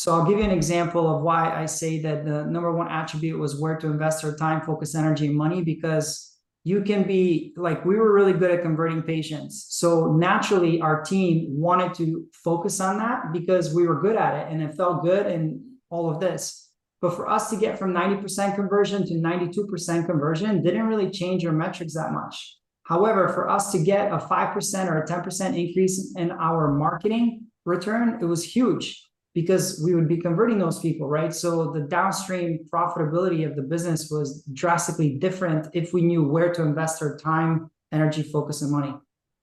So I'll give you an example of why I say that the number one attribute was where to invest our time, focus, energy, and money, because you can be like, we were really good at converting patients. So naturally our team wanted to focus on that because we were good at it and it felt good and all of this. But for us to get from 90% conversion to 92% conversion didn't really change our metrics that much. However, for us to get a 5% or a 10% increase in our marketing return, it was huge because we would be converting those people, right? So the downstream profitability of the business was drastically different if we knew where to invest our time, energy, focus, and money.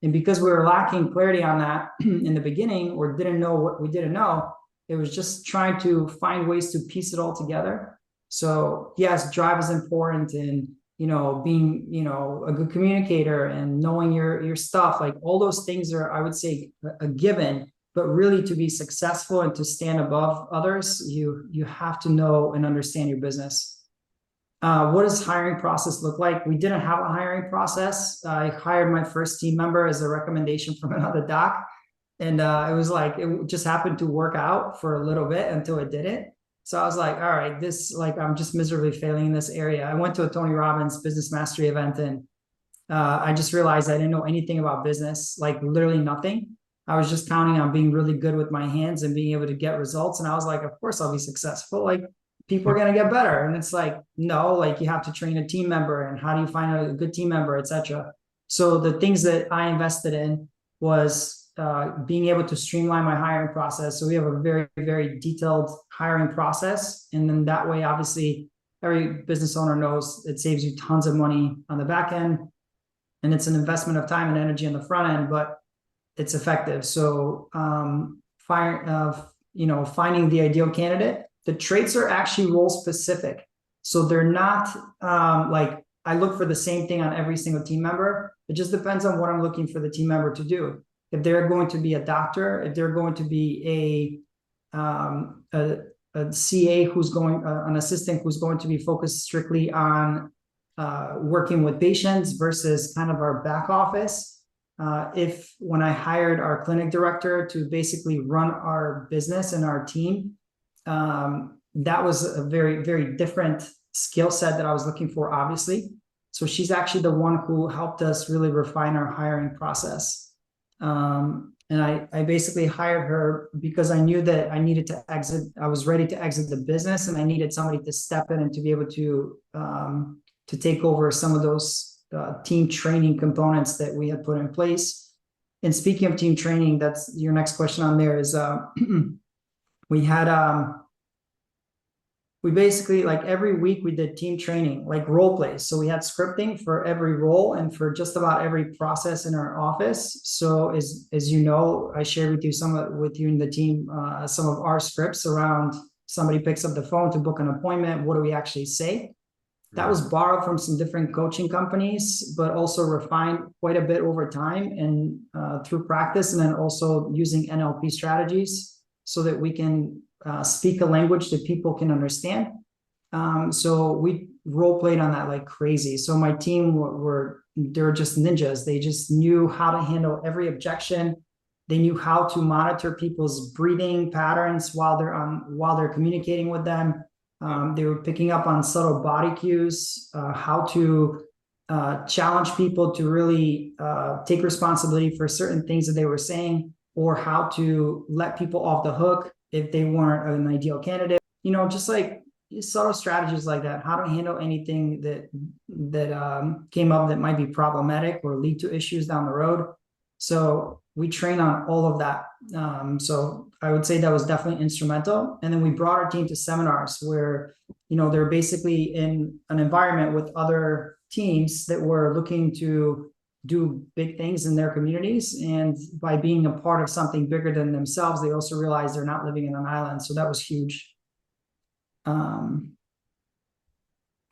And because we were lacking clarity on that in the beginning, or didn't know what we didn't know, it was just trying to find ways to piece it all together. So yes, drive is important, and being a good communicator and knowing your stuff, like all those things are, I would say, a given. But really, to be successful and to stand above others, you have to know and understand your business. What does hiring process look like? We didn't have a hiring process. I hired my first team member as a recommendation from another doc. And it was like, it just happened to work out for a little bit until it didn't. So I was like, all right, I'm just miserably failing in this area. I went to a Tony Robbins business mastery event, and I just realized I didn't know anything about business, like literally nothing. I was just counting on being really good with my hands and being able to get results. And I was like, of course I'll be successful. Like, people are going to get better. And it's like, no, like, you have to train a team member, and how do you find a good team member, etc. So the things that I invested in was being able to streamline my hiring process. So we have a very, very detailed hiring process. And then that way, obviously, every business owner knows it saves you tons of money on the back end. And it's an investment of time and energy on the front end, but it's effective. So finding the ideal candidate. The traits are actually role specific. So they're not like I look for the same thing on every single team member. It just depends on what I'm looking for the team member to do. If they're going to be a doctor, if they're going to be a CA who's going, an assistant who's going to be focused strictly on working with patients versus kind of our back office. If when I hired our clinic director to basically run our business and our team, that was a very, very different skill set that I was looking for, obviously. So she's actually the one who helped us really refine our hiring process. And I basically hired her because I knew that I needed to exit. I was ready to exit the business, and I needed somebody to step in and to be able to take over some of those team training components that we had put in place. And speaking of team training, that's your next question on there is we basically, like, every week we did team training, like role plays. So we had scripting for every role and for just about every process in our office. So as you know, I shared with you in the team some of our scripts around somebody picks up the phone to book an appointment. What do we actually say? That was borrowed from some different coaching companies, but also refined quite a bit over time and through practice, and then also using NLP strategies so that we can speak a language that people can understand. So we role played on that like crazy. So my team they were just ninjas. They just knew how to handle every objection. They knew how to monitor people's breathing patterns while they're communicating with them. They were picking up on subtle body cues, how to challenge people to really take responsibility for certain things that they were saying, or how to let people off the hook if they weren't an ideal candidate. Just like subtle strategies like that, how to handle anything that came up that might be problematic or lead to issues down the road. So we train on all of that. So I would say that was definitely instrumental. And then we brought our team to seminars where, they're basically in an environment with other teams that were looking to do big things in their communities. And by being a part of something bigger than themselves, they also realized they're not living in an island. So that was huge. A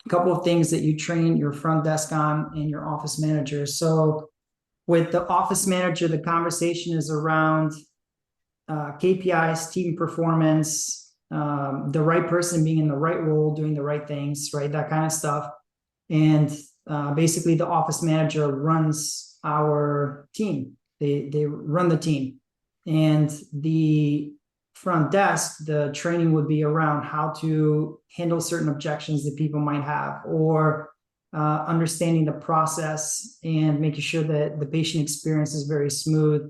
couple of things that you train your front desk on and your office manager. So with the office manager, the conversation is around KPIs, team performance, the right person being in the right role, doing the right things, right? That kind of stuff. And basically the office manager runs our team. They run the team. And the front desk, the training would be around how to handle certain objections that people might have, or understanding the process and making sure that the patient experience is very smooth.